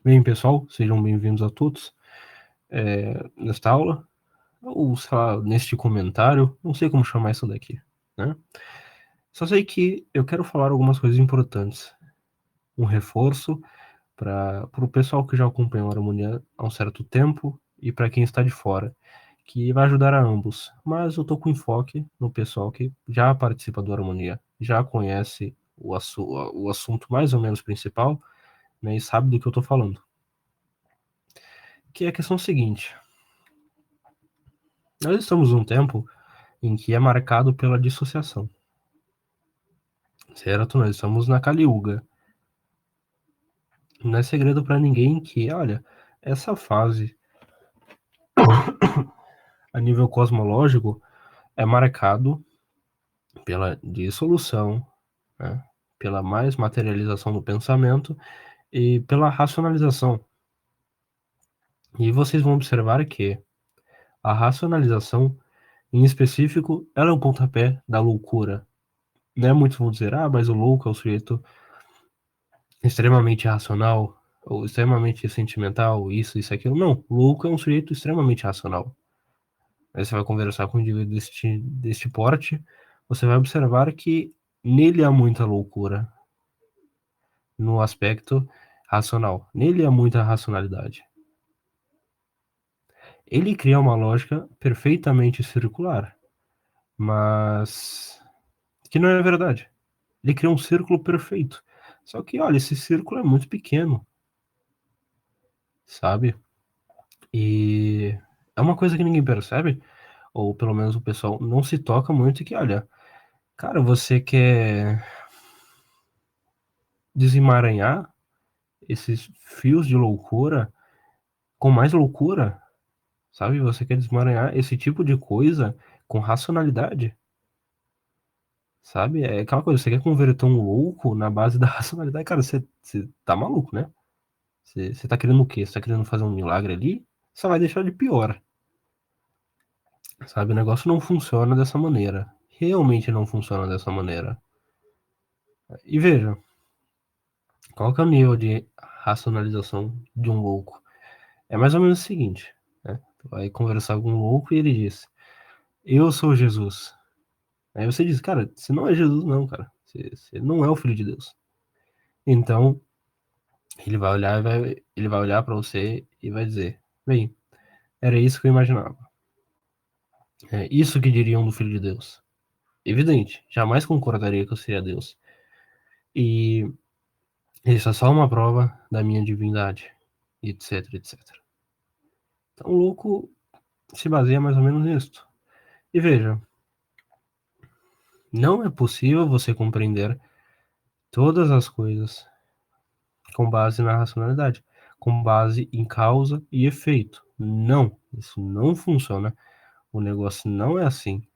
Bem, pessoal, sejam bem-vindos a todos nesta aula, ou sei lá, neste comentário, não sei como chamar isso daqui, né? Só sei que eu quero falar algumas coisas importantes. Um reforço para o pessoal que já acompanhou a harmonia há um certo tempo e para quem está de fora, que vai ajudar a ambos. Mas eu tô com enfoque no pessoal que já participa do harmonia, já conhece o assunto mais ou menos principal, né, e sabe do que eu tô falando. Que é a questão seguinte: nós estamos num tempo em que é marcado pela dissociação, certo? Nós estamos na Kali Yuga. Não é segredo para ninguém que, olha, essa fase a nível cosmológico é marcado pela dissolução, né? Pela mais materialização do pensamento e pela racionalização. E vocês vão observar que a racionalização, em específico, ela é o pontapé da loucura. Né? Muitos vão dizer, mas o louco é o sujeito extremamente racional ou extremamente sentimental, isso, aquilo. Não, o louco é um sujeito extremamente racional. Aí você vai conversar com um indivíduo deste porte, você vai observar que nele há muita loucura no aspecto racional. Nele há muita racionalidade. Ele cria uma lógica perfeitamente circular, mas que não é verdade. Ele cria um círculo perfeito. Só que, olha, esse círculo é muito pequeno, sabe? E é uma coisa que ninguém percebe, ou pelo menos o pessoal não se toca muito, que, olha, cara, você quer desemaranhar esses fios de loucura com mais loucura, sabe? Você quer desemaranhar esse tipo de coisa com racionalidade, sabe? É aquela coisa, você quer converter um louco na base da racionalidade, cara, você tá maluco, né? Você tá querendo o quê? Você tá querendo fazer um milagre ali? Só vai deixar de pior, sabe? O negócio não funciona dessa maneira. Realmente não funciona dessa maneira. E veja, qual que é o nível de racionalização de um louco? É mais ou menos o seguinte, né? Tu vai conversar com um louco e ele diz: eu sou Jesus. Aí você diz: cara, você não é Jesus, não, cara. Você não é o filho de Deus. Então, ele vai olhar para você e vai dizer: bem, era isso que eu imaginava. É isso que diriam do filho de Deus. Evidente, jamais concordaria que eu seria Deus. E isso é só uma prova da minha divindade, etc, etc. Então, o louco se baseia mais ou menos nisto. E veja, não é possível você compreender todas as coisas com base na racionalidade, com base em causa e efeito. Não, isso não funciona. O negócio não é assim.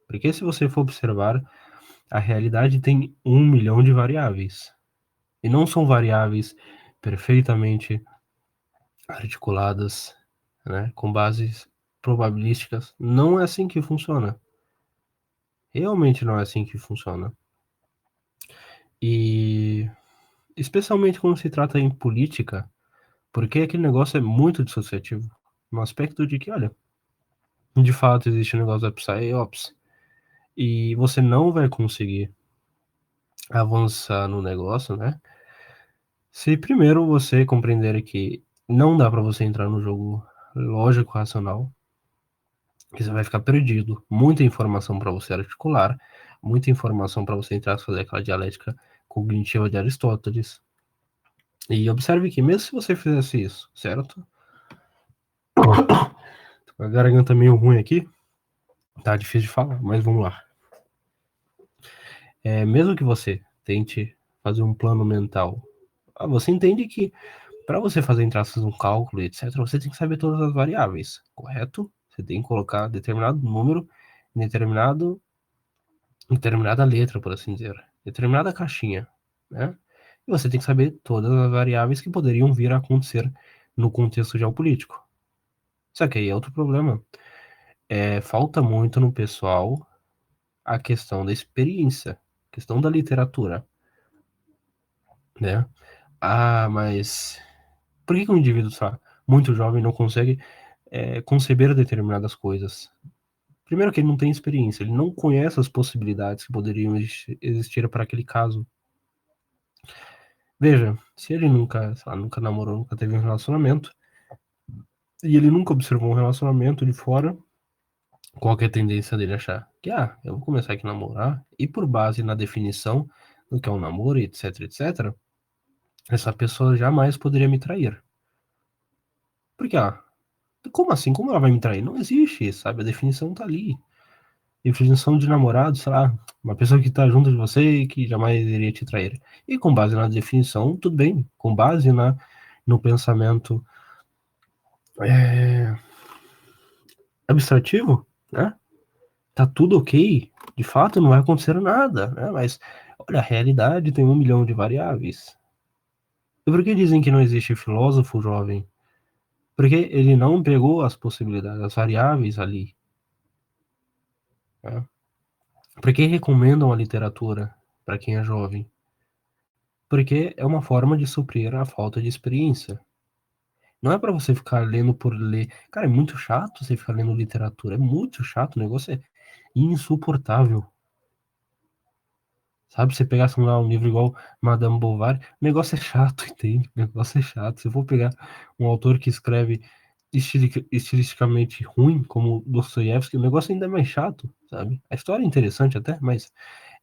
Porque se você for observar, a realidade tem 1 milhão de variáveis. E não são variáveis perfeitamente articuladas, né, com bases probabilísticas. Não é assim que funciona. Realmente não é assim que funciona. E especialmente quando se trata em política, porque aquele negócio é muito dissociativo. No aspecto de que, olha, de fato existe o negócio da PSYOPS e você não vai conseguir avançar no negócio, né? Se primeiro você compreender que não dá para você entrar no jogo lógico racional, que você vai ficar perdido, muita informação para você articular, muita informação para você entrar e fazer aquela dialética cognitiva de Aristóteles. E observe que mesmo se você fizesse isso, certo? A garganta meio ruim aqui, tá difícil de falar, mas vamos lá. Mesmo que você tente fazer um plano mental, você entende que para você fazer em traços um cálculo, etc., você tem que saber todas as variáveis, correto? Você tem que colocar determinado número em determinada letra, por assim dizer, determinada caixinha, né? E você tem que saber todas as variáveis que poderiam vir a acontecer no contexto geopolítico. Só que aí é outro problema. Falta muito no pessoal a questão da experiência, a questão da literatura, né? Mas Por que que um indivíduo, sei lá, muito jovem não consegue conceber determinadas coisas? Primeiro que ele não tem experiência, ele não conhece as possibilidades que poderiam existir para aquele caso. Veja, se ele nunca, sei lá, nunca namorou, nunca teve um relacionamento, e ele nunca observou um relacionamento de fora, qual que é a tendência dele achar? Que, eu vou começar aqui a namorar, e por base na definição do que é um namoro, etc, etc, essa pessoa jamais poderia me trair. Porque, como assim? Como ela vai me trair? Não existe, sabe? A definição tá ali. Definição de namorado, sei lá, uma pessoa que tá junto de você e que jamais iria te trair. E com base na definição, tudo bem. Com base no pensamento é, abstrativo, né? Tá tudo ok. De fato, não vai acontecer nada, né? Mas, olha, a realidade tem 1 milhão de variáveis. E por que dizem que não existe filósofo jovem? Porque ele não pegou as possibilidades, as variáveis ali, né? Por que recomendam a literatura para quem é jovem? Porque é uma forma de suprir a falta de experiência. Não é para você ficar lendo por ler. Cara, é muito chato você ficar lendo literatura. É muito chato, o negócio é insuportável. Sabe, você pegasse um livro igual Madame Bovary, o negócio é chato, entende? O negócio é chato. Se eu for pegar um autor que escreve estilisticamente ruim, como Dostoiévski, o negócio ainda é mais chato, sabe? A história é interessante até, mas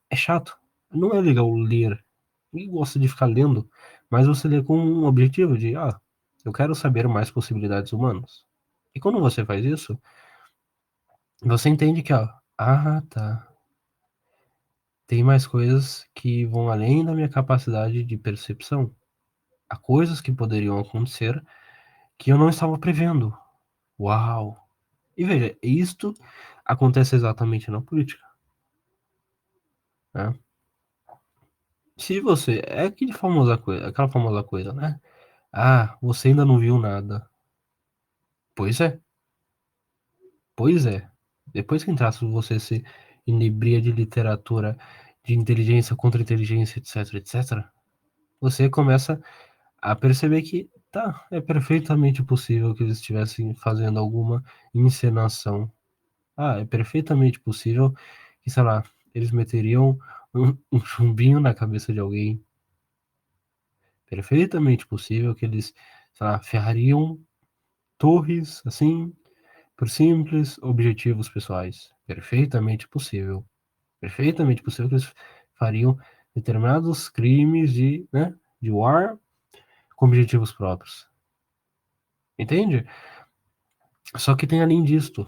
é chato. Não é legal ler. Ninguém gosta de ficar lendo, mas você lê com um objetivo de, eu quero saber mais possibilidades humanas. E quando você faz isso, você entende que, tá, tem mais coisas que vão além da minha capacidade de percepção. Há coisas que poderiam acontecer que eu não estava prevendo. Uau! E veja, isto acontece exatamente na política, né? Se você. É aquela famosa coisa, né? Você ainda não viu nada. Pois é, pois é. Depois que entrasse você se inebria de literatura, de inteligência contra inteligência, etc, etc, você começa a perceber que é perfeitamente possível que eles estivessem fazendo alguma encenação. É perfeitamente possível que, sei lá, eles meteriam um chumbinho na cabeça de alguém. Perfeitamente possível que eles, sei lá, ferrariam torres, assim, por simples objetivos pessoais. Perfeitamente possível. Perfeitamente possível que eles fariam determinados crimes de war com objetivos próprios. Entende? Só que tem além disto,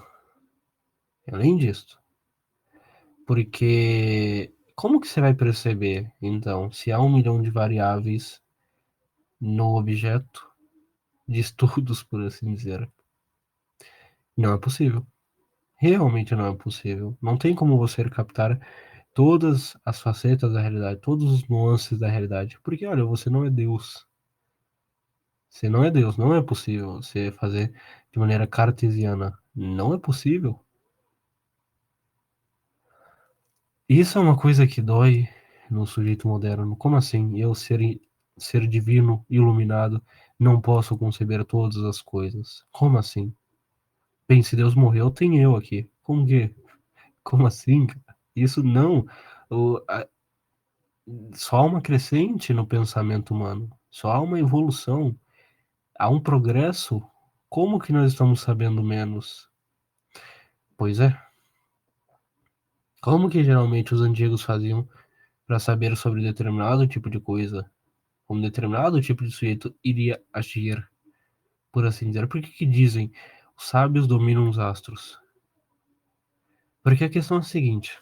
porque como que você vai perceber, então, se há 1 milhão de variáveis no objeto de estudos, por assim dizer? Não é possível. Realmente não é possível. Não tem como você captar todas as facetas da realidade, todos os nuances da realidade, porque, olha, você não é Deus. Você não é Deus, não é possível você fazer de maneira cartesiana. Não é possível. Isso é uma coisa que dói no sujeito moderno. Como assim? Eu ser divino, iluminado, não posso conceber todas as coisas. Como assim? Bem, se Deus morreu, tem eu aqui. Como que? Como assim, cara? Isso não. O, a- Só há uma crescente no pensamento humano. Só há uma evolução. Há um progresso. Como que nós estamos sabendo menos? Pois é. Como que geralmente os antigos faziam para saber sobre determinado tipo de coisa? Como determinado tipo de sujeito iria agir, por assim dizer. Por que que dizem os sábios dominam os astros? Porque a questão é a seguinte: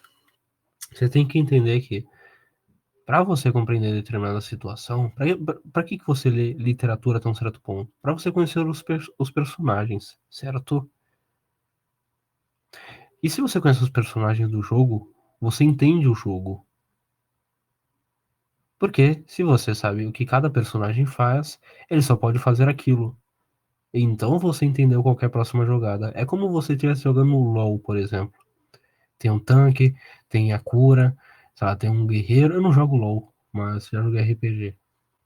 você tem que entender que para você compreender determinada situação, para que você lê literatura até um certo ponto? Para você conhecer os personagens, certo? E se você conhece os personagens do jogo, você entende o jogo. Porque se você sabe o que cada personagem faz, ele só pode fazer aquilo. Então você entendeu qualquer próxima jogada. É como você estivesse jogando no LoL, por exemplo. Tem um tanque, tem a cura, sei lá, tem um guerreiro. Eu não jogo LoL, mas já joguei RPG.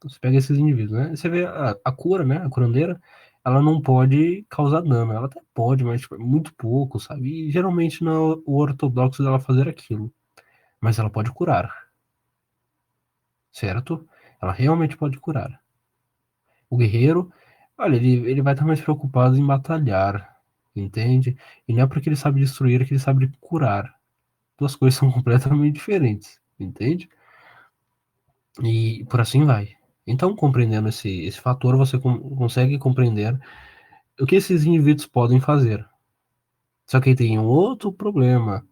Você pega esses indivíduos, né? Você vê a cura, né? A curandeira, ela não pode causar dano. Ela até pode, mas tipo, é muito pouco, sabe? E geralmente não é o ortodoxo dela fazer aquilo. Mas ela pode curar, certo? Ela realmente pode curar. O guerreiro, olha, ele vai estar mais preocupado em batalhar, entende? E não é porque ele sabe destruir que ele sabe curar. Duas coisas são completamente diferentes, entende? E por assim vai. Então, compreendendo esse fator, você consegue compreender o que esses indivíduos podem fazer. Só que aí tem um outro problema,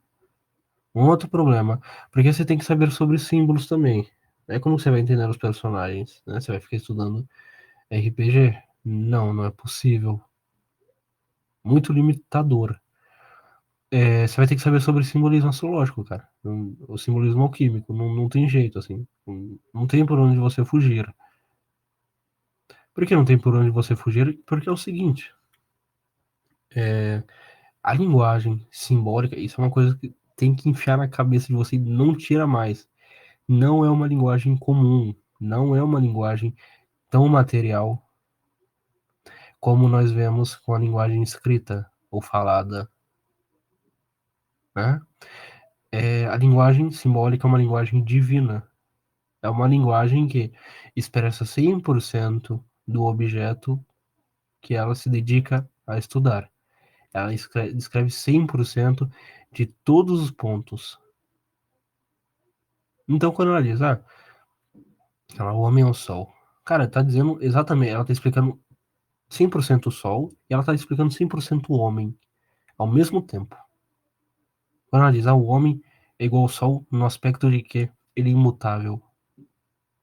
porque você tem que saber sobre símbolos também. É como você vai entender os personagens, né? Você vai ficar estudando RPG? Não, não é possível. Muito limitador. Você vai ter que saber sobre simbolismo astrológico, cara. O simbolismo alquímico. Não tem jeito, assim. Não tem por onde você fugir. Por que não tem por onde você fugir? Porque é o seguinte: é, a linguagem simbólica, isso é uma coisa que tem que enfiar na cabeça de você e não tira mais. Não é uma linguagem comum. Não é uma linguagem tão material como nós vemos com a linguagem escrita ou falada, né? A linguagem simbólica é uma linguagem divina. É uma linguagem que expressa 100% do objeto que ela se dedica a estudar. Ela descreve 100% de todos os pontos. Então, quando ela diz, o homem é o sol. Cara, tá dizendo exatamente, ela tá explicando 100% o sol e ela tá explicando 100% o homem ao mesmo tempo. Quando ela diz, o homem é igual ao sol no aspecto de que ele é imutável.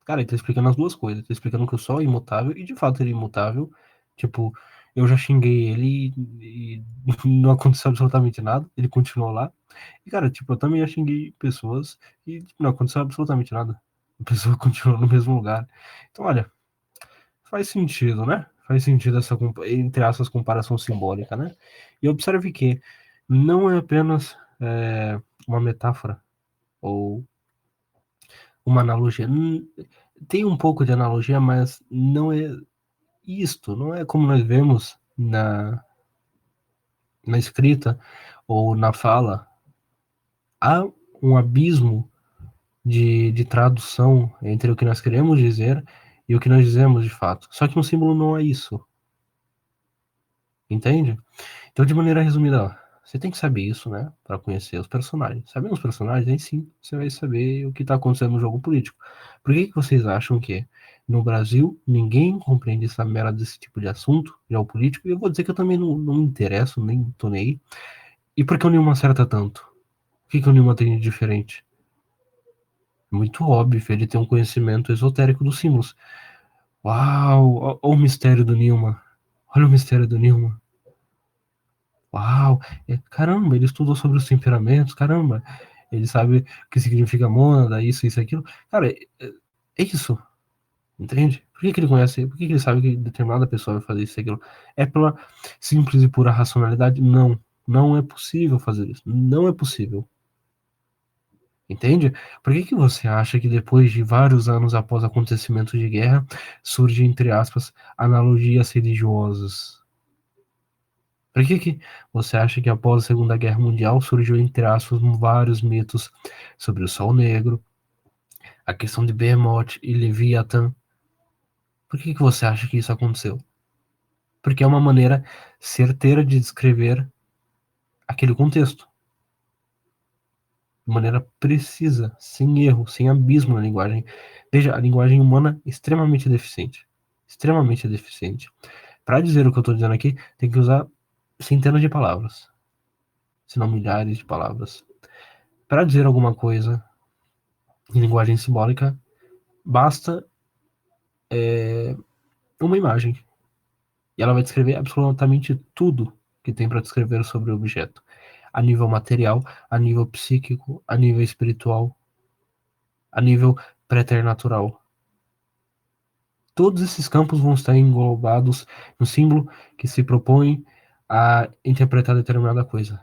Cara, ele tá explicando as duas coisas. Tá explicando que o sol é imutável e de fato ele é imutável. Tipo, eu já xinguei ele e não aconteceu absolutamente nada. Ele continuou lá. E, cara, tipo, eu também já xinguei pessoas e tipo, não aconteceu absolutamente nada. A pessoa continuou no mesmo lugar. Então, olha, faz sentido, né? Faz sentido essa, entre aspas, comparação simbólica, né? E observe que não é apenas uma metáfora ou uma analogia. Tem um pouco de analogia, mas não é isto, não é como nós vemos na escrita ou na fala. Há um abismo de tradução entre o que nós queremos dizer e o que nós dizemos de fato. Só que um símbolo não é isso, entende? Então, de maneira resumida, você tem que saber isso, né, para conhecer os personagens. Sabendo os personagens, aí sim, você vai saber o que está acontecendo no jogo político. Por que vocês acham que no Brasil ninguém compreende essa merda desse tipo de assunto, geopolítico? E eu vou dizer que eu também não me interesso, nem tô nem aí. E por que o Nilma acerta tanto? O que o Nilma tem de diferente? Muito óbvio, ele tem um conhecimento esotérico dos símbolos. Uau, olha o mistério do Nilma. Olha o mistério do Nilma. Uau, caramba, ele estudou sobre os temperamentos, caramba, ele sabe o que significa mônada, isso, aquilo. Cara, é isso, entende? Por que ele conhece, por que ele sabe que determinada pessoa vai fazer isso e aquilo? É pela simples e pura racionalidade? Não, não é possível fazer isso, não é possível, entende? Por que você acha que depois de vários anos após acontecimentos de guerra, surge, entre aspas, analogias religiosas? Por que você acha que após a Segunda Guerra Mundial surgiu, entre aspas, vários mitos sobre o Sol Negro, a questão de Behemoth e Leviathan? Por que você acha que isso aconteceu? Porque é uma maneira certeira de descrever aquele contexto, de maneira precisa, sem erro, sem abismo na linguagem. Veja, a linguagem humana é extremamente deficiente. Extremamente deficiente. Para dizer o que eu estou dizendo aqui, tem que usar centenas de palavras, se não milhares de palavras. Para dizer alguma coisa em linguagem simbólica, basta uma imagem. E ela vai descrever absolutamente tudo que tem para descrever sobre o objeto. A nível material, a nível psíquico, a nível espiritual, a nível preternatural. Todos esses campos vão estar englobados no símbolo que se propõe a interpretar determinada coisa.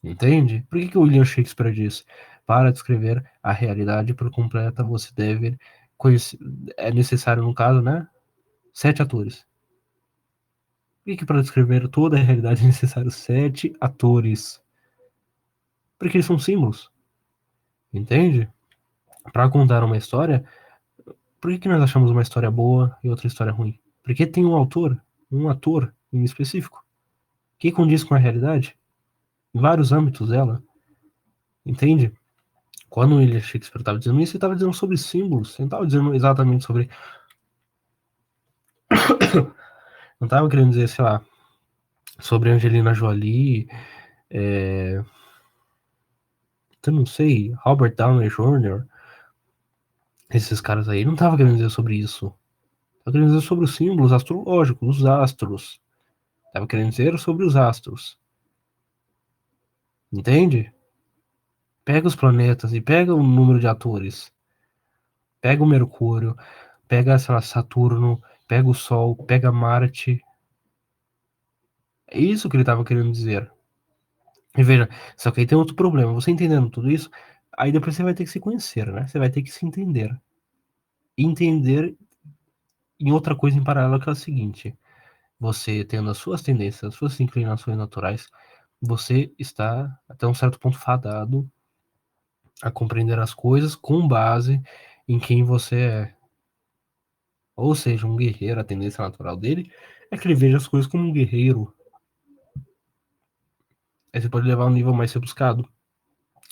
Entende? Por que o William Shakespeare diz? Para descrever a realidade por completa, você deve é necessário, no caso, né? 7 atores. Por que para descrever toda a realidade é necessário 7 atores? Porque eles são símbolos, entende? Para contar uma história, por que nós achamos uma história boa e outra história ruim? Porque tem um ator em específico, que condiz com a realidade, em vários âmbitos dela, entende? Quando o William Shakespeare estava dizendo isso, ele estava dizendo sobre símbolos, ele não estava dizendo exatamente sobre. Não estava querendo dizer, sei lá, sobre Angelina Jolie, eu não sei, Robert Downey Jr., esses caras aí, não estava querendo dizer sobre isso. Estava querendo dizer sobre os símbolos astrológicos, os astros. Estava querendo dizer sobre os astros. Entende? Pega os planetas e pega o número de atores. Pega o Mercúrio, pega, sei lá, Saturno, pega o Sol, pega Marte. É isso que ele estava querendo dizer. E veja, só que aí tem outro problema. Você entendendo tudo isso, aí depois você vai ter que se conhecer, né? Você vai ter que se entender. Entender em outra coisa em paralelo, que é o seguinte: você tendo as suas tendências, as suas inclinações naturais, você está até um certo ponto fadado a compreender as coisas com base em quem você é. Ou seja, um guerreiro, a tendência natural dele é que ele veja as coisas como um guerreiro. Aí você pode levar um nível mais rebuscado.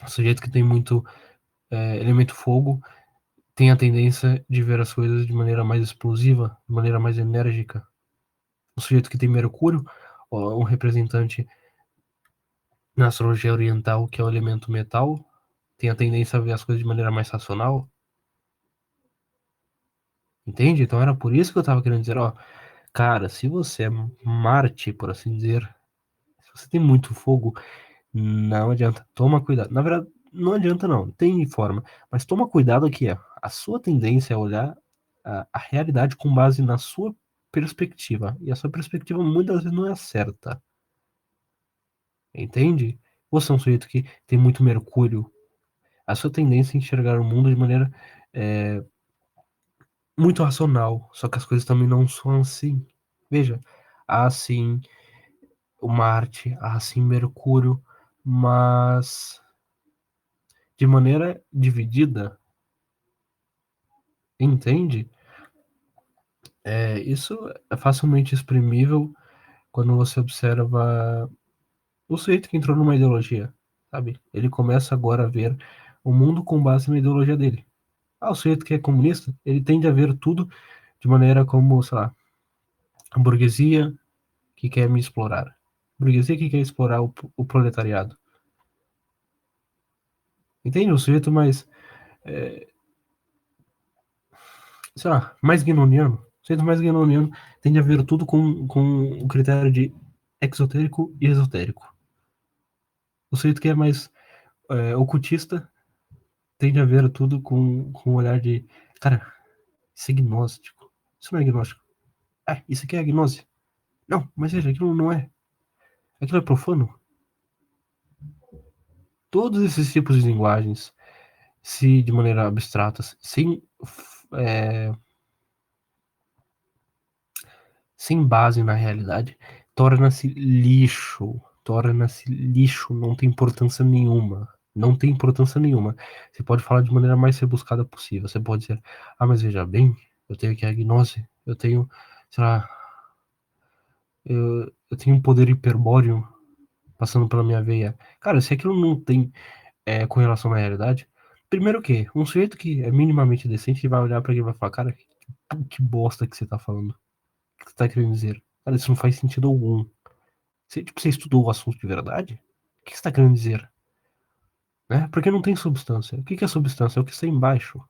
O sujeito que tem muito elemento fogo tem a tendência de ver as coisas de maneira mais explosiva, de maneira mais enérgica. O sujeito que tem Mercúrio, um representante na astrologia oriental, que é o elemento metal, tem a tendência a ver as coisas de maneira mais racional. Entende? Então era por isso que eu tava querendo dizer, ó, cara, se você é Marte, por assim dizer, se você tem muito fogo, não adianta, toma cuidado. Na verdade, não adianta não, tem forma, mas toma cuidado que a sua tendência é olhar a realidade com base na sua perspectiva, e a sua perspectiva muitas vezes não é certa, entende? Você é um sujeito que tem muito Mercúrio, a sua tendência é enxergar o mundo de maneira é, muito racional, só que as coisas também não são assim. Veja, há sim o Marte, há sim Mercúrio, mas de maneira dividida, entende? Isso é facilmente exprimível quando você observa o sujeito que entrou numa ideologia, sabe? Ele começa agora a ver o mundo com base na ideologia dele. O sujeito que é comunista, ele tende a ver tudo de maneira como, sei lá, a burguesia que quer me explorar. A burguesia que quer explorar o proletariado. Entende? O sujeito mais, sei lá, mais guinoniano. O sujeito mais guinoniano tende a ver tudo com o critério de exotérico e esotérico. O sujeito que é mais ocultista tende a ver tudo com um olhar de, cara, isso é gnóstico. Isso não é gnóstico. Isso aqui é gnose. Não, mas veja, aquilo não é. Aquilo é profano. Todos esses tipos de linguagens, se de maneira abstrata, é, sem base na realidade, torna-se lixo, não tem importância nenhuma. Não tem importância nenhuma. Você pode falar de maneira mais rebuscada possível. Você pode dizer, mas veja bem, eu tenho aqui a gnose, eu tenho, sei lá, eu tenho um poder hiperbóreo passando pela minha veia. Cara, se aquilo não tem correlação na realidade, primeiro que um sujeito que é minimamente decente vai olhar para aquilo e vai falar, cara, que bosta que você tá falando. O que você tá querendo dizer? Cara, isso não faz sentido algum. Você estudou o assunto de verdade? O que você está querendo dizer? Né? Porque não tem substância. O que é substância? É o que está embaixo.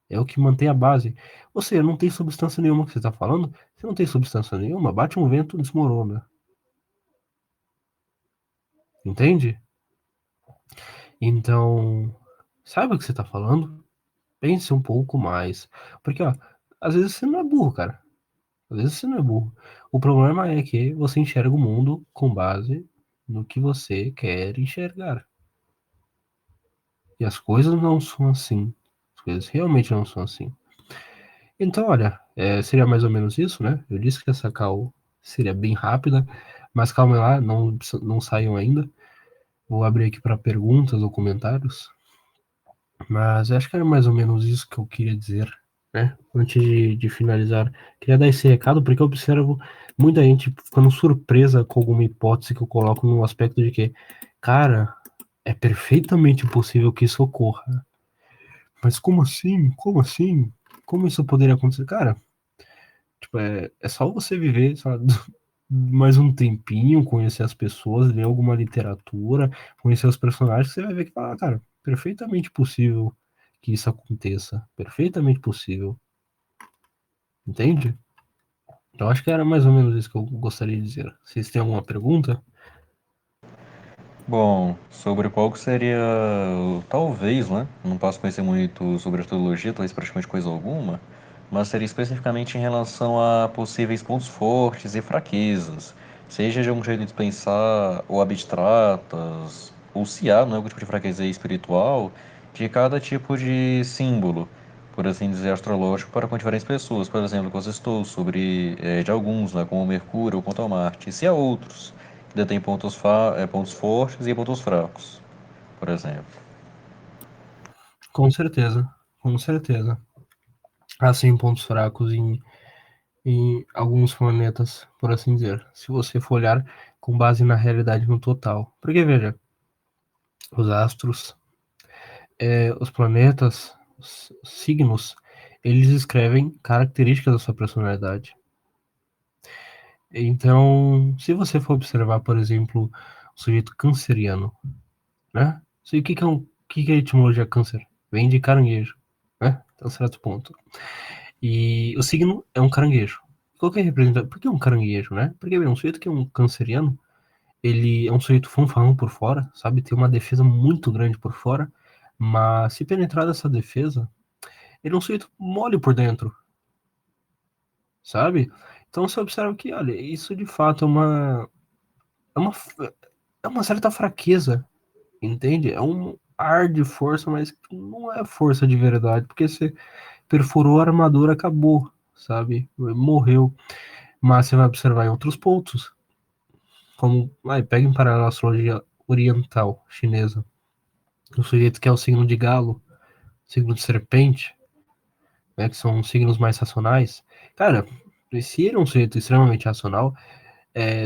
É o que mantém a base. Ou seja, não tem substância nenhuma que você está falando. Se não tem substância nenhuma, bate um vento, desmorona. Entende? Então, saiba o que você está falando. Pense um pouco mais. Porque, ó, às vezes você não é burro, cara. Às vezes você não é burro. O problema é que você enxerga o mundo com base no que você quer enxergar. E as coisas não são assim. As As coisas realmente não são assim. Então, olha, seria mais ou menos isso, né? Eu disse que essa call seria bem rápida, mas calma lá, não saiam ainda. Vou abrir aqui para perguntas ou comentários. Mas acho que era mais ou menos isso que eu queria dizer, né? Antes de finalizar, queria dar esse recado porque eu observo muita gente ficando surpresa com alguma hipótese que eu coloco no aspecto de que, cara, é perfeitamente possível que isso ocorra. Mas como assim? Como assim? Como isso poderia acontecer? Cara, tipo, é só você viver, sabe, mais um tempinho, conhecer as pessoas, ler alguma literatura, conhecer os personagens, você vai ver que, cara, perfeitamente possível que isso aconteça. Perfeitamente possível. Entende? Então acho que era mais ou menos isso que eu gostaria de dizer. Vocês têm alguma pergunta? Bom, sobre qual que seria, talvez, né? Não posso conhecer muito sobre astrologia, talvez praticamente coisa alguma, mas seria especificamente em relação a possíveis pontos fortes e fraquezas, seja de um jeito de pensar ou abstratas, ou se há, não é algum tipo de fraqueza espiritual, de cada tipo de símbolo, por assim dizer, astrológico para com diferentes pessoas. Por exemplo, você estou sobre de alguns, né, como Mercúrio ou quanto a Marte, e se há outros que detém pontos fortes e pontos fracos, por exemplo. Com certeza. Com certeza. Há sim pontos fracos em alguns planetas, por assim dizer. Se você for olhar com base na realidade no total. Porque, veja, os astros, os planetas, os signos, eles escrevem características da sua personalidade. Então, se você for observar, por exemplo, o sujeito canceriano, né? O que que é a etimologia câncer? Vem de caranguejo, né? Até um certo ponto. E o signo é um caranguejo. Qual que é a representação? Por que um caranguejo, né? Porque, bem, um sujeito que é um canceriano, ele é um sujeito fanfarrão por fora, sabe? Tem uma defesa muito grande por fora, mas se penetrar dessa defesa, ele é um sujeito mole por dentro, sabe? Então você observa que, olha, isso de fato é uma, é uma certa fraqueza, entende? É um ar de força, mas não é força de verdade, porque você perfurou a armadura, acabou, sabe? Morreu. Mas você vai observar em outros pontos, como, pega em paralelo a astrologia oriental chinesa, o sujeito que é o signo de galo, signo de serpente, né, que são signos mais racionais. Cara, se ele é um sujeito extremamente racional,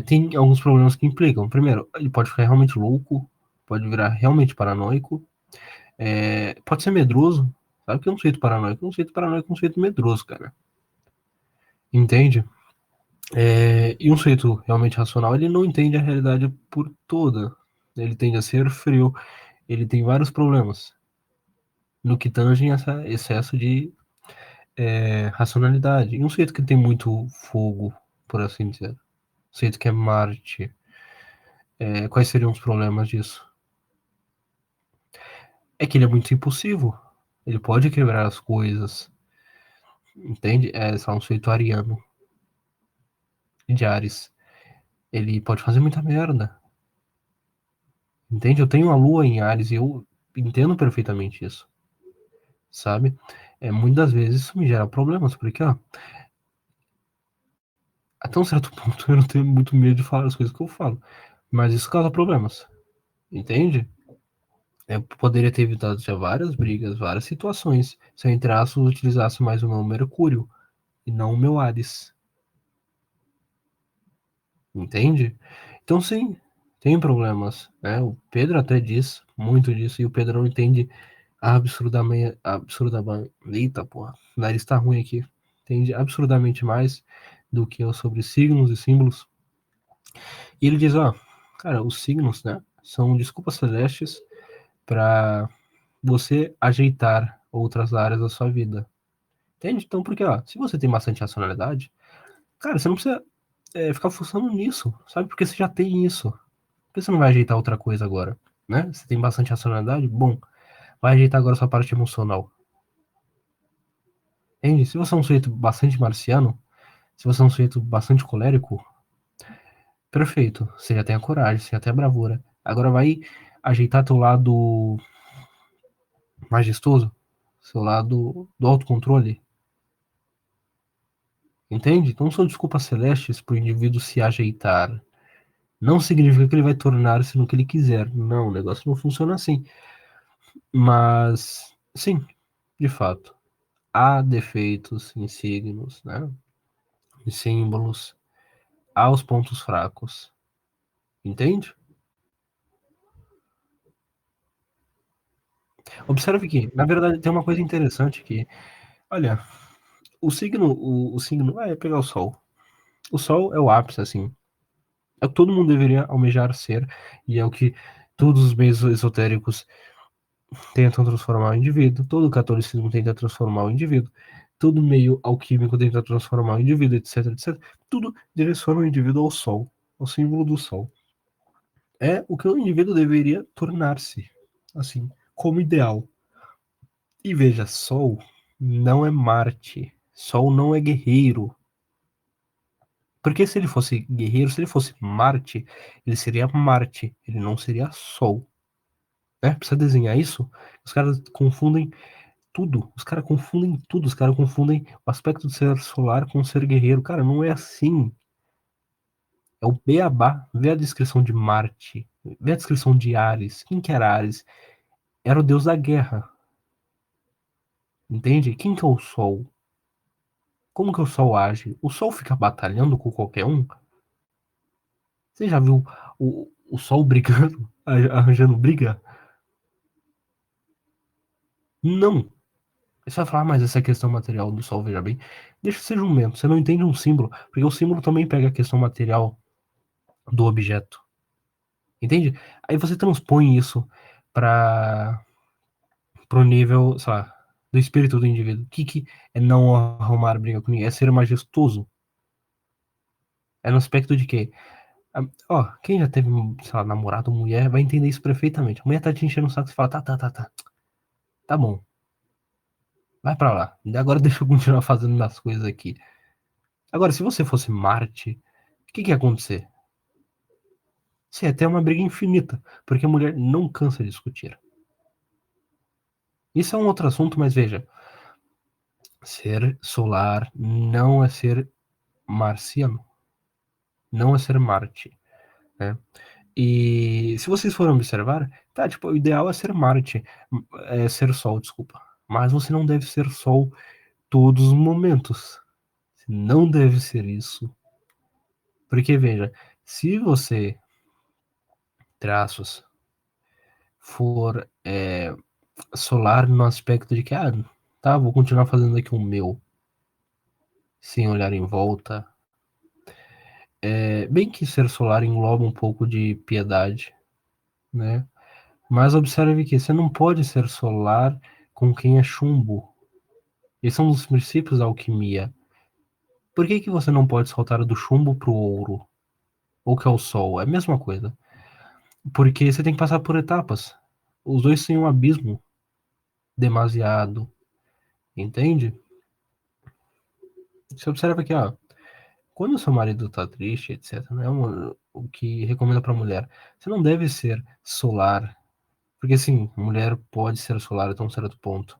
tem alguns problemas que implicam. Primeiro, ele pode ficar realmente louco, pode virar realmente paranoico, pode ser medroso. Sabe o que é um sujeito paranoico? Um sujeito paranoico é um sujeito medroso, cara. Entende? E um sujeito realmente racional, ele não entende a realidade por toda. Ele tende a ser frio, ele tem vários problemas no que tange esse excesso de racionalidade. E um sujeito que tem muito fogo, por assim dizer, um sujeito que é Marte, quais seriam os problemas disso? É que ele é muito impulsivo, ele pode quebrar as coisas, entende? É só um sujeito ariano, de Ares. Ele pode fazer muita merda, entende? Eu tenho a lua em Ares e eu entendo perfeitamente isso, sabe? Muitas vezes isso me gera problemas, porque, ó, até um certo ponto eu não tenho muito medo de falar as coisas que eu falo, mas isso causa problemas, entende? Eu poderia ter evitado já várias brigas, várias situações, se eu, entre aspas, utilizasse mais o meu Mercúrio e não o meu Ares, entende? Então, sim, tem problemas, né? O Pedro até diz muito disso, e o Pedro não entende absurdamente, eita porra, o nariz tá ruim aqui, entende absurdamente mais do que eu sobre signos e símbolos. E ele diz, ó, cara, os signos, né, são desculpas celestes para você ajeitar outras áreas da sua vida. Entende? Então, porque, ó, se você tem bastante racionalidade, cara, você não precisa ficar forçando nisso, sabe? Porque você já tem isso. Por que você não vai ajeitar outra coisa agora, né? Você tem bastante racionalidade? Bom, vai ajeitar agora a sua parte emocional. Entende? Se você é um sujeito bastante marciano, se você é um sujeito bastante colérico, perfeito. Você já tem a coragem, você já tem a bravura. Agora vai ajeitar teu lado majestoso, seu lado do autocontrole. Entende? Então são desculpas celestes para o indivíduo se ajeitar. Não significa que ele vai tornar-se no que ele quiser. Não, o negócio não funciona assim. Mas, sim, de fato, há defeitos em signos, né? Em símbolos, há os pontos fracos. Entende? Observe que, na verdade, tem uma coisa interessante que, olha, o signo é pegar o sol. O sol é o ápice, assim. É o que todo mundo deveria almejar ser, e é o que todos os meios esotéricos tentam transformar o indivíduo, todo o catolicismo tenta transformar o indivíduo, todo meio alquímico tenta transformar o indivíduo, etc, etc. Tudo direciona o indivíduo ao sol, ao símbolo do sol. É o que o indivíduo deveria tornar-se, assim, como ideal. E veja, Sol não é Marte. Sol não é guerreiro. Porque se ele fosse guerreiro, se ele fosse Marte, ele seria Marte, ele não seria Sol. Né? Precisa desenhar isso? Os caras confundem tudo. Os caras confundem tudo. Os caras confundem o aspecto do ser solar com o ser guerreiro. Cara, não é assim. É o beabá. Vê a descrição de Marte. Vê a descrição de Ares. Quem que era Ares? Era o deus da guerra. Entende? Quem que é o Sol? Como que o Sol age? O Sol fica batalhando com qualquer um? Você já viu o Sol brigando, arranjando briga? Não. Você vai falar, mas essa questão material do Sol, veja bem, deixa ser jumento, você não entende um símbolo, porque o símbolo também pega a questão material do objeto, entende? Aí você transpõe isso para o nível, sei lá, do espírito do indivíduo. O que, que é não arrumar briga com ninguém? É ser majestoso. É no aspecto de que ó, quem já teve, sei lá, namorado, mulher, vai entender isso perfeitamente. A mulher tá te enchendo o saco e fala, tá, tá, tá, tá. Tá bom, vai pra lá. E agora deixa eu continuar fazendo minhas coisas aqui. Agora, se você fosse Marte, o que que ia acontecer? Você ia ter uma briga infinita, porque a mulher não cansa de discutir. Isso é um outro assunto, mas veja, ser solar não é ser marciano, não é ser Marte, né? E se vocês forem observar, tá, tipo, o ideal é ser Marte, é ser Sol, desculpa. Mas você não deve ser Sol todos os momentos. Não deve ser isso. Porque, veja, se você, traços, for solar no aspecto de que, tá, vou continuar fazendo aqui o meu, sem olhar em volta, bem que ser solar engloba um pouco de piedade, né? Mas observe que você não pode ser solar com quem é chumbo. Esses são os princípios da alquimia. Por que que você não pode saltar do chumbo pro ouro? Ou que é o sol? É a mesma coisa. Porque você tem que passar por etapas. Os dois têm um abismo demasiado, entende? Você observa que, ó, quando o seu marido tá triste, etc, né, o que recomenda pra mulher, você não deve ser solar, porque sim, mulher pode ser solar até um certo ponto.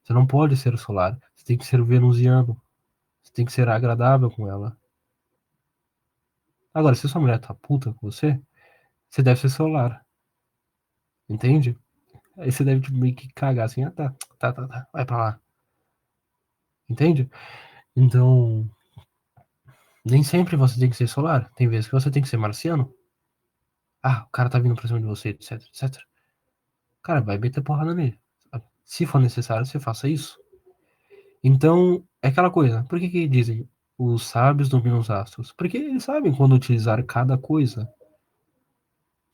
Você não pode ser solar, você tem que ser venusiano, você tem que ser agradável com ela. Agora, se sua mulher tá puta com você, você deve ser solar, entende? Aí você deve tipo, meio que cagar assim, tá, tá, tá, tá, vai pra lá, entende? Então, nem sempre você tem que ser solar. Tem vezes que você tem que ser marciano. O cara tá vindo pra cima de você, etc, etc. Cara, vai meter porrada nele. Sabe? Se for necessário, você faça isso. Então, é aquela coisa. Por que que dizem os sábios dominam os astros? Porque eles sabem quando utilizar cada coisa.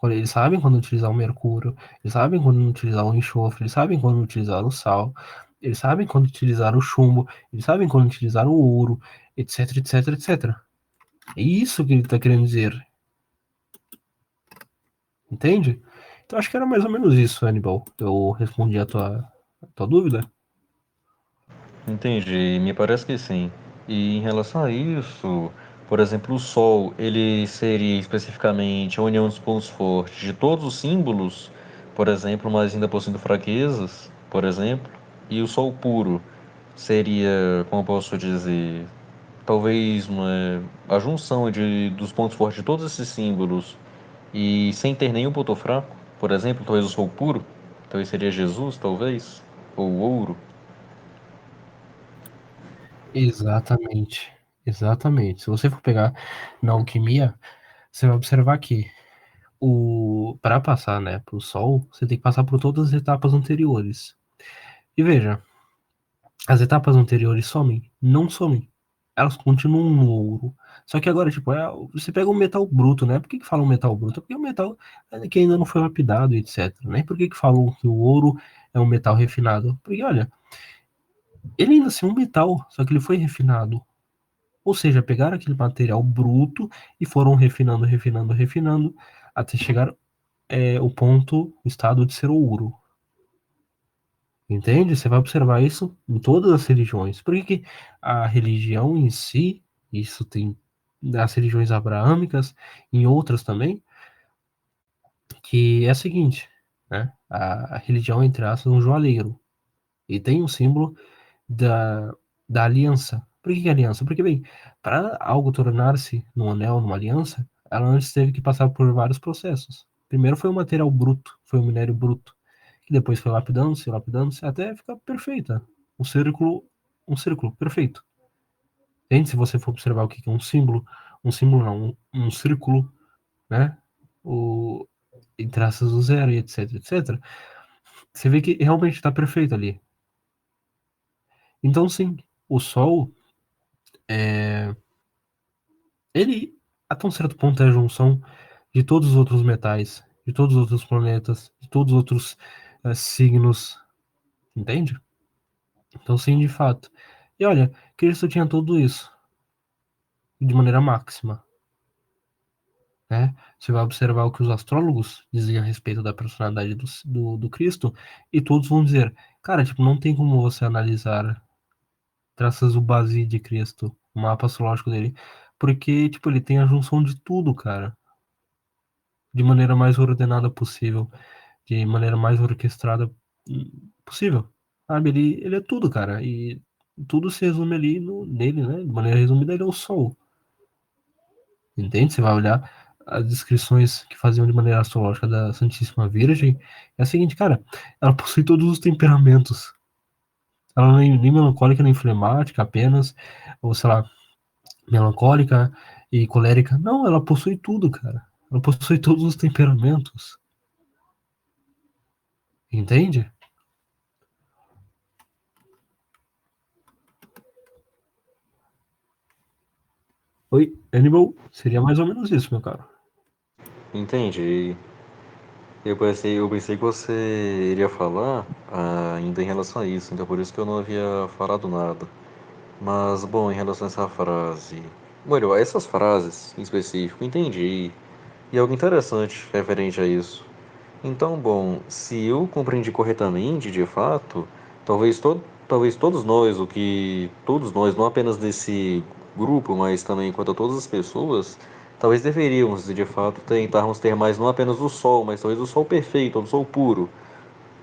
Eles sabem quando utilizar o mercúrio, eles sabem quando utilizar o enxofre, eles sabem quando utilizar o sal, eles sabem quando utilizar o chumbo, eles sabem quando utilizar o ouro, etc, etc, etc. É isso que ele está querendo dizer, entende? Então acho que era mais ou menos isso, Hannibal. Eu respondi a tua dúvida. Entendi, me parece que sim. E em relação a isso, por exemplo, o Sol, ele seria especificamente a união dos pontos fortes de todos os símbolos, por exemplo, mas ainda possuindo fraquezas, por exemplo. E o sol puro seria, como eu posso dizer, talvez a junção dos pontos fortes de todos esses símbolos e sem ter nenhum ponto fraco. Por exemplo, talvez o sol puro, talvez seria Jesus, talvez, ou o ouro. Exatamente. Exatamente. Se você for pegar na alquimia, você vai observar que para passar, né, para o Sol, você tem que passar por todas as etapas anteriores. E veja, as etapas anteriores somem? Não somem. Elas continuam no ouro. Só que agora, tipo, você pega um metal bruto, né? Por que falam metal bruto? Porque é um metal que ainda não foi lapidado, etc. Né? Por que falam que o ouro é um metal refinado? Porque, olha, ele ainda assim é um metal, só que ele foi refinado. Ou seja, pegaram aquele material bruto e foram refinando, refinando, refinando, até chegar o ponto, o estado de ser ouro. Entende? Você vai observar isso em todas as religiões. Por que que a religião em si, isso tem nas religiões abraâmicas, em outras também, que é a seguinte, né? A religião, entre aspas, é um joalheiro. E tem um símbolo da, da aliança. Por que que é aliança? Porque, bem, para algo tornar-se num anel, numa aliança, ela antes teve que passar por vários processos. Primeiro foi o material bruto, foi o minério bruto, que depois foi lapidando-se, até ficar perfeita. Um círculo perfeito. Entende? Se você for observar o que que é um símbolo não, um círculo, né? O, em traços do zero e etc, etc. Você vê que realmente está perfeito ali. Então, sim, o Sol ele, até um certo ponto, é a junção de todos os outros metais, de todos os outros planetas, de todos os outros signos, entende? Então, sim, de fato. E olha, Cristo tinha tudo isso de maneira máxima, né? Você vai observar o que os astrólogos diziam a respeito da personalidade do Cristo, e todos vão dizer, cara, tipo, não tem como você analisar traços o base de Cristo, o mapa astrológico dele, porque, tipo, ele tem a junção de tudo, cara, de maneira mais ordenada possível, de maneira mais orquestrada possível. Sabe? Ele é tudo, cara. E tudo se resume ali nele, né? De maneira resumida, ele é o sol. Entende? Você vai olhar as descrições que faziam de maneira astrológica da Santíssima Virgem. É a seguinte, cara, ela possui todos os temperamentos. Ela não é nem melancólica nem flemática apenas, ou sei lá, melancólica e colérica. Não, ela possui tudo, cara. Ela possui todos os temperamentos. Entende? Oi, Animal. Seria mais ou menos isso, meu caro. Entendi. Eu pensei que você iria falar ainda em relação a isso, então por isso que eu não havia falado nada. Mas, bom, em relação a essa frase. Bueno, essas frases em específico, entendi. E algo interessante referente a isso. Então, bom, se eu compreendi corretamente, de fato, talvez todos nós, todos nós, não apenas desse grupo, mas também quanto a todas as pessoas, talvez deveríamos, de fato, tentarmos ter mais não apenas o sol, mas talvez o sol perfeito, o sol puro.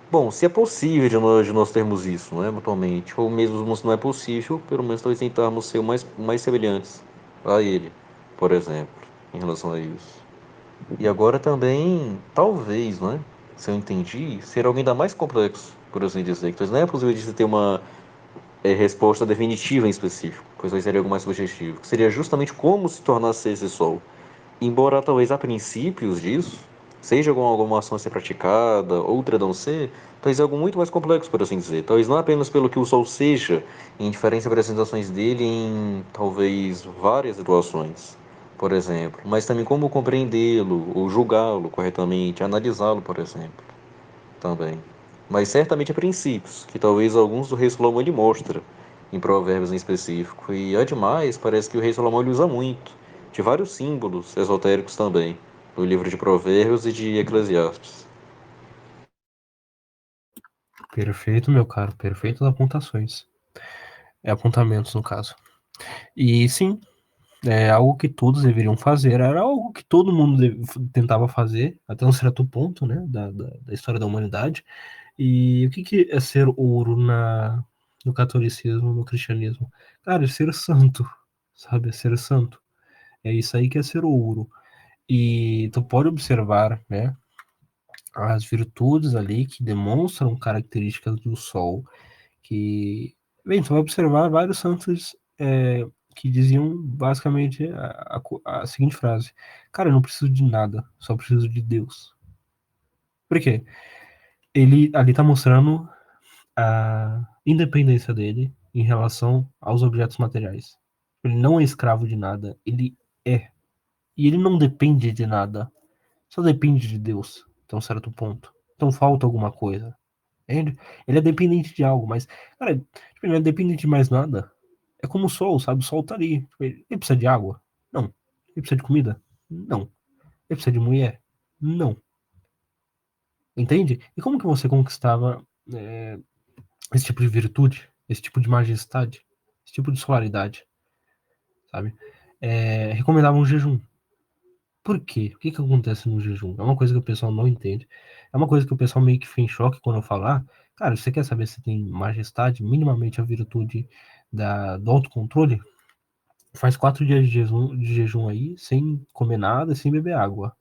Bom, se é possível de nós termos isso, não é, atualmente, ou mesmo se não é possível, pelo menos talvez tentarmos ser o mais semelhantes a ele, por exemplo, em relação a isso. E agora também, talvez, né? Se eu entendi, ser algo ainda mais complexo, por assim dizer. Então não é possível de se ter uma resposta definitiva em específico, pois aí seria algo mais subjetivo. Que seria justamente como se tornasse esse sol. Embora talvez a princípios disso, seja alguma ação a ser praticada, outra não ser, talvez é algo muito mais complexo, por assim dizer. Talvez não apenas pelo que o sol seja, em diferentes apresentações dele em talvez várias situações, por exemplo, mas também como compreendê-lo, ou julgá-lo corretamente, analisá-lo, por exemplo, também. Mas certamente há princípios, que talvez alguns do rei Salomão ele mostra, em provérbios em específico. E ademais, parece que o rei Salomão ele usa muito, de vários símbolos esotéricos também, no livro de provérbios e de Eclesiastes. Perfeito, meu caro. Perfeitas apontações. Apontamentos, no caso. E sim, é algo que todos deveriam fazer. Era algo que todo mundo tentava fazer, até um certo ponto, né, da história da humanidade. E o que é ser ouro no catolicismo, no cristianismo? Cara, é ser santo, sabe? É ser santo. É isso aí que é ser ouro. E tu pode observar, né, as virtudes ali que demonstram características do sol, que, bem, tu vai observar vários santos que diziam basicamente a seguinte frase: cara, eu não preciso de nada, só preciso de Deus. Por quê? Ele ali tá mostrando a independência dele em relação aos objetos materiais. Ele não é escravo de nada, ele é. E ele não depende de nada, só depende de Deus, até um certo ponto. Então falta alguma coisa. Entende? Ele é dependente de algo, mas, cara, tipo, ele não é dependente de mais nada. É como o sol, sabe? O sol tá ali. Tipo, ele precisa de água? Não. Ele precisa de comida? Não. Ele precisa de mulher? Não. Entende? E como que você conquistava esse tipo de virtude, esse tipo de majestade, esse tipo de solaridade, sabe? Recomendavam um jejum. Por quê? O que que acontece no jejum? É uma coisa que o pessoal não entende. É uma coisa que o pessoal meio que fica em choque quando eu falar. Cara, você quer saber se tem majestade, minimamente a virtude do autocontrole? Faz 4 dias de jejum aí, sem comer nada, sem beber água.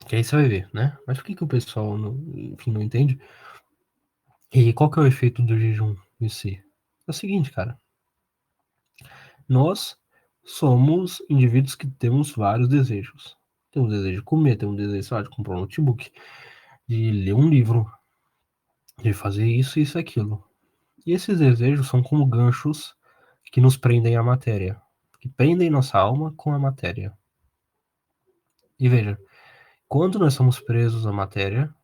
Que aí você vai ver, né? Mas por que que o pessoal, não, enfim, não entende? E qual que é o efeito do jejum em si? É o seguinte, cara. Nós somos indivíduos que temos vários desejos. Temos desejo de comer, temos desejo, sei lá, de comprar um notebook, de ler um livro, de fazer isso, isso e aquilo. E esses desejos são como ganchos que nos prendem à matéria, que prendem nossa alma com a matéria. E veja, quando nós somos presos à matéria,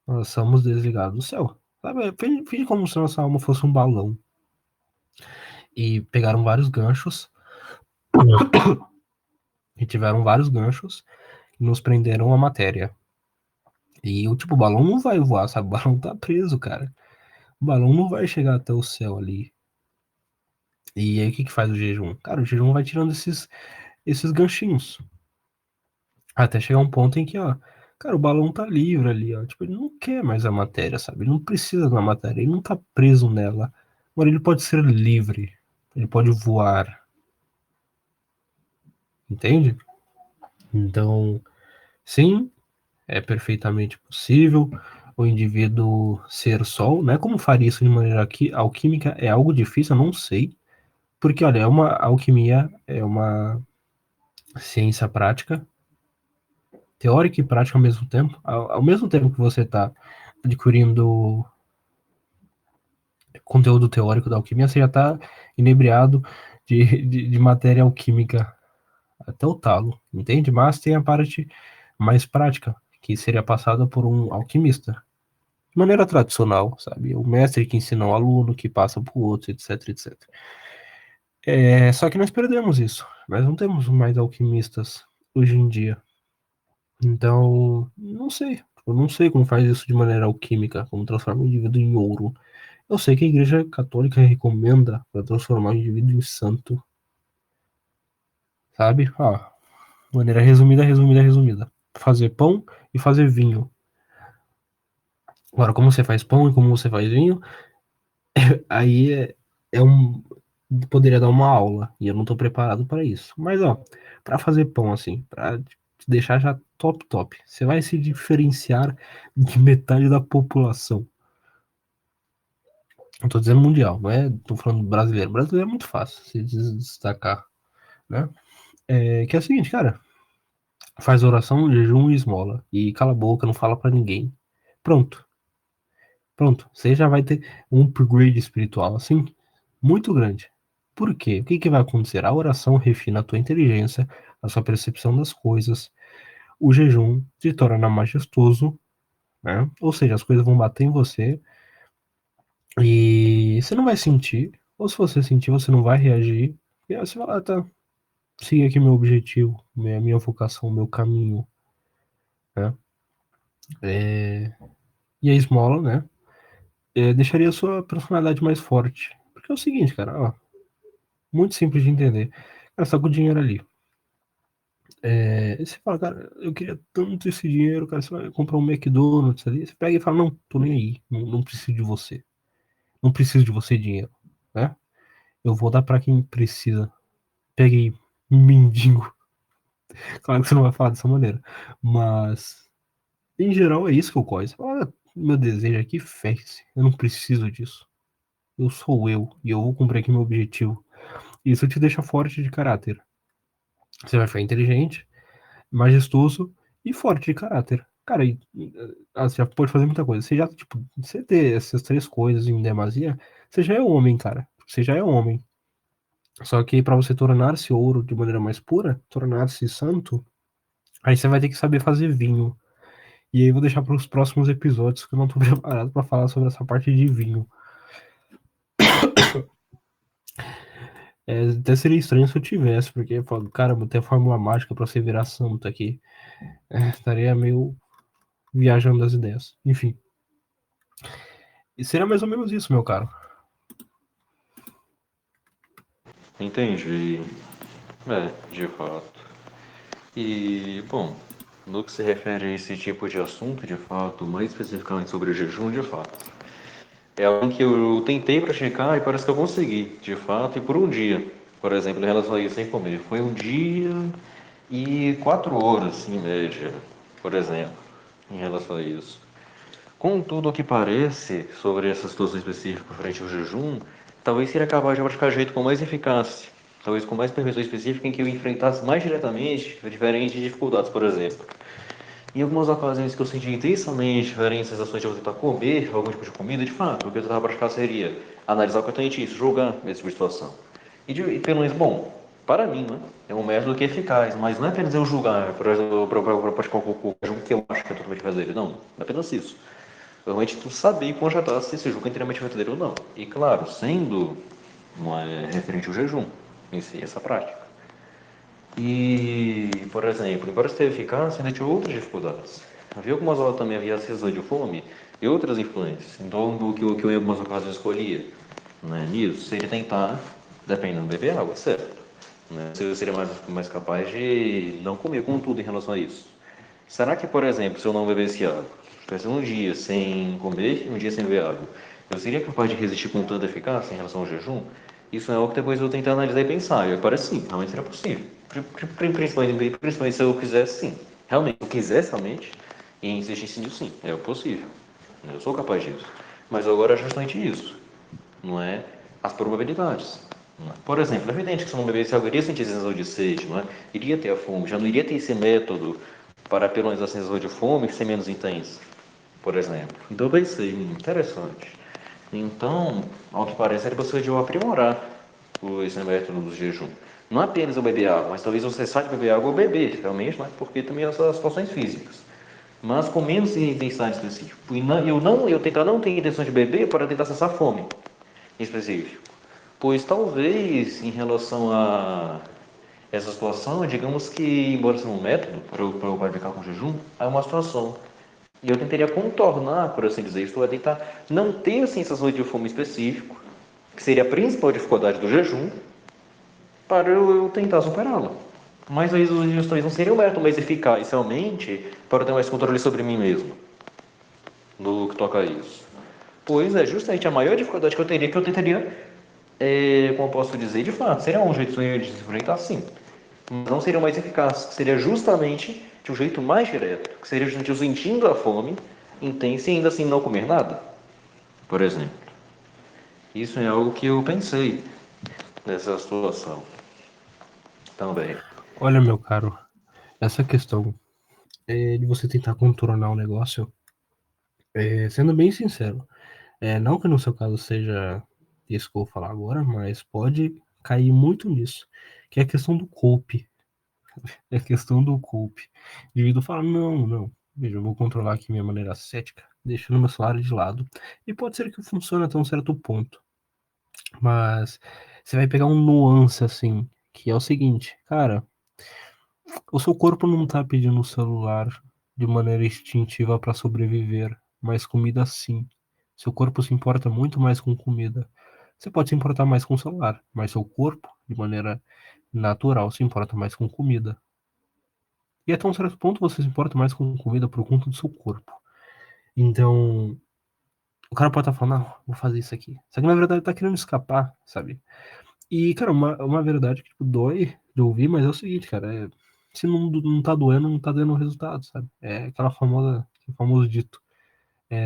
nós somos desligados do céu. Sabe? Finge como se nossa alma fosse um balão. E pegaram vários ganchos, e tiveram vários ganchos, que nos prenderam à matéria. E o tipo, o balão não vai voar, sabe? O balão tá preso, cara. O balão não vai chegar até o céu ali. E aí o que que faz o jejum? Cara, o jejum vai tirando esses ganchinhos. Até chegar um ponto em que, ó, cara, o balão tá livre ali, ó. Tipo, ele não quer mais a matéria, sabe? Ele não precisa da matéria, ele não tá preso nela. Agora ele pode ser livre. Ele pode voar. Entende? Então, sim, é perfeitamente possível o indivíduo ser sol, né? Como faria isso de maneira alquímica é algo difícil, eu não sei. Porque, olha, a alquimia é uma ciência prática, teórica e prática ao mesmo tempo. Ao mesmo tempo que você está adquirindo conteúdo teórico da alquimia, você já está inebriado de matéria alquímica até o talo, entende? Mas tem a parte mais prática, que seria passada por um alquimista. De maneira tradicional, sabe? O mestre que ensina o aluno, que passa para o outro, etc, etc. Só que nós perdemos isso. Nós não temos mais alquimistas hoje em dia. Então, não sei. Eu não sei como faz isso de maneira alquímica, como transforma o indivíduo em ouro. Eu sei que a Igreja Católica recomenda para transformar o indivíduo em santo, sabe? Maneira resumida, resumida, resumida. Fazer pão e fazer vinho. Agora, como você faz pão e como você faz vinho, aí é um. Poderia dar uma aula, e eu não estou preparado para isso. Mas, ó, para fazer pão assim, para te deixar já top, top, você vai se diferenciar de metade da população. Eu tô dizendo mundial, não é? Tô falando brasileiro. Brasileiro é muito fácil se destacar, né? Que é o seguinte, cara, faz oração, jejum e esmola. E cala a boca, não fala pra ninguém. Pronto, pronto. Você já vai ter um upgrade espiritual, assim, muito grande. Por quê? O que que vai acontecer? A oração refina a tua inteligência, a sua percepção das coisas. O jejum te torna majestoso, né? Ou seja, as coisas vão bater em você e você não vai sentir. Ou se você sentir, você não vai reagir. E aí você vai lá, tá, siga aqui meu objetivo, minha vocação, meu caminho, né? É, e a esmola, né? Deixaria a sua personalidade mais forte. Porque é o seguinte, cara, ó, muito simples de entender. Cara, você tá com o dinheiro ali. Você fala, cara, eu queria tanto esse dinheiro, cara, você vai comprar um McDonald's ali, você pega e fala, não, tô nem aí, não preciso de você. Não preciso de você dinheiro, né? Eu vou dar pra quem precisa. Peguei mendigo. Claro que você não vai falar dessa maneira, mas em geral é isso que ocorre. Você fala, meu desejo aqui feche. Eu não preciso disso. Eu sou eu e eu vou cumprir aqui meu objetivo. Isso te deixa forte de caráter. Você vai ficar inteligente, majestoso e forte de caráter. Cara, você já pode fazer muita coisa. Você já, tipo, você ter essas três coisas em demasia, você já é homem, cara. Você já é homem. Só que para você tornar-se ouro de maneira mais pura, tornar-se santo, aí você vai ter que saber fazer vinho. E aí eu vou deixar para os próximos episódios que eu não tô preparado para falar sobre essa parte de vinho. Até seria estranho se eu tivesse, porque eu falo, cara, vou ter a fórmula mágica para você virar santo aqui. Estaria meio viajando das ideias. Enfim. E seria mais ou menos isso, meu caro. Entendi. De fato. E, bom, no que se refere a esse tipo de assunto, de fato, mais especificamente sobre o jejum, de fato, é algo que eu tentei praticar e parece que eu consegui, de fato, e por um dia. Por exemplo, em relação a isso, sem comer. Foi um dia e 4 horas, em média, por exemplo, em relação a isso. Contudo, o que parece sobre essa situação específica frente ao jejum, talvez seria capaz de praticar de jeito com mais eficácia, talvez com mais permissão específica em que eu enfrentasse mais diretamente diferentes dificuldades, por exemplo. Em algumas ocasiões que eu senti intensamente diferentes sensações de eu tentar comer algum tipo de comida, de fato, o que eu tentava praticar seria analisar completamente isso, julgar esse tipo de situação. E pelo menos, bom, para mim, né, é um método que é eficaz, mas não é apenas eu julgar, por exemplo, para praticar um cocô, que eu acho que é totalmente verdadeiro, não, não é apenas isso. Realmente tu saber e constatar se esse jogo é inteiramente verdadeiro ou não. E claro, sendo referente ao jejum em si, essa prática. E, por exemplo, embora esteja eficaz, ainda tinha outras dificuldades. Havia algumas horas também havia a sensação de fome e outras influências. Então, o que eu em algumas ocasiões escolhia nisso seria tentar, dependendo, beber água, certo? Né? Eu seria mais capaz de não comer com tudo em relação a isso. Será que, por exemplo, se eu não bebesse água, tivesse um dia sem comer e um dia sem beber água, eu seria capaz de resistir com tanta eficácia em relação ao jejum? Isso é algo que depois eu vou tentar analisar e pensar. E parece sim, realmente seria possível. Principalmente se eu quisesse sim. Realmente, se eu quisesse realmente, e insistisse nisso sim, é possível. Eu sou capaz disso. Mas agora é justamente isso. Não é? As probabilidades. Não é? Por exemplo, é evidente que se eu não bebesse água, eu iria sentir sensação de sede, não é? Iria ter a fome, já não iria ter esse método para pelo menos a sensação de fome ser menos intensa, por exemplo. Então eu pensei, interessante. Então, ao que parece, era possível aprimorar esse método do jejum. Não apenas eu beber água, mas talvez você saiba beber água ou beber, realmente, né? Porque também essas situações físicas. Mas com menos intensidade específica. E eu tentar não ter intenção de beber para tentar cessar fome em específico. Pois talvez em relação a essa situação, digamos que, embora seja um método para eu praticar com jejum, é uma situação. E eu tentaria contornar, por assim dizer, isto é, tentar não ter a sensação de fome específico, que seria a principal dificuldade do jejum, para eu tentar superá-la. Mas aí os gestões não seriam o método mais eficaz, realmente, para eu ter mais controle sobre mim mesmo, no que toca a isso. Pois é, justamente a maior dificuldade que eu tentaria, como eu posso dizer, de fato, seria um jeito de se enfrentar sim. Mas não seria o mais eficaz, que seria justamente de um jeito mais direto, que seria justamente eu sentindo a fome intensa e ainda assim não comer nada, por exemplo. Isso é algo que eu pensei nessa situação também. Olha, meu caro, essa questão de você tentar contornar o negócio, sendo bem sincero, não que no seu caso seja isso que eu vou falar agora, mas pode cair muito nisso, que é a questão do cope. É a questão do cope. O indivíduo fala, não, veja, eu vou controlar aqui minha maneira cética, deixando meu salário de lado. E pode ser que funcione até um certo ponto, mas você vai pegar um nuance assim, que é o seguinte, cara, o seu corpo não tá pedindo o celular de maneira instintiva para sobreviver, mas comida sim. Seu corpo se importa muito mais com comida. Você pode se importar mais com o celular, mas seu corpo, de maneira natural, se importa mais com comida. E até um certo ponto você se importa mais com comida por conta do seu corpo. Então, o cara pode estar falando, não, vou fazer isso aqui. Só que na verdade tá querendo escapar, sabe? E, cara, uma verdade que tipo, dói de ouvir, mas é o seguinte, cara, se não tá doendo, não tá dando resultado, sabe? É aquela famosa, aquele famoso dito,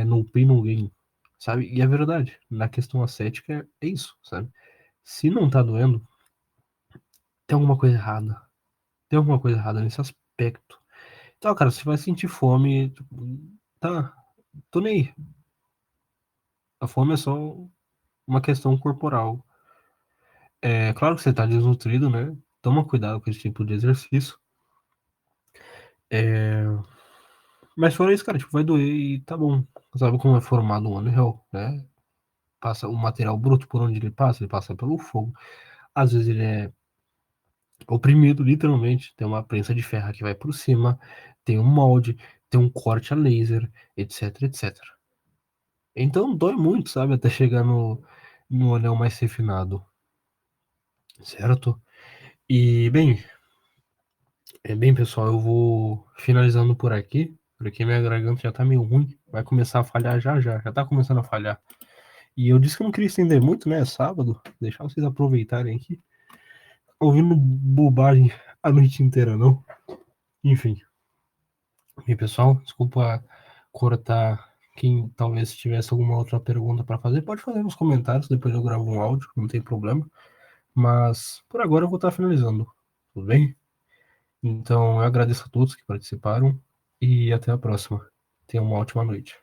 no pain, no gain, sabe? E é verdade, na questão ascética é isso, sabe? Se não tá doendo, tem alguma coisa errada. Tem alguma coisa errada nesse aspecto. Então, cara, você vai sentir fome, tipo, tá, tô nem aí. A fome é só uma questão corporal. É claro que você tá desnutrido, né? Toma cuidado com esse tipo de exercício. É, mas fora isso, cara, tipo, vai doer e tá bom. Sabe como é formado um anel, né? Passa o material bruto por onde ele passa pelo fogo. Às vezes ele é oprimido, literalmente. Tem uma prensa de ferro que vai por cima, tem um molde, tem um corte a laser, etc, etc. Então dói muito, sabe? Até chegar no anel mais refinado, certo? E, bem, pessoal, eu vou finalizando por aqui, porque minha garganta já tá meio ruim. Vai começar a falhar já tá começando a falhar. E eu disse que eu não queria estender muito, né? É sábado, deixar vocês aproveitarem aqui, ouvindo bobagem a noite inteira, não? Enfim, e pessoal, desculpa cortar. Quem talvez tivesse alguma outra pergunta para fazer, pode fazer nos comentários, depois eu gravo um áudio, não tem problema. Mas por agora eu vou estar finalizando, tudo bem? Então eu agradeço a todos que participaram e até a próxima. Tenham uma ótima noite.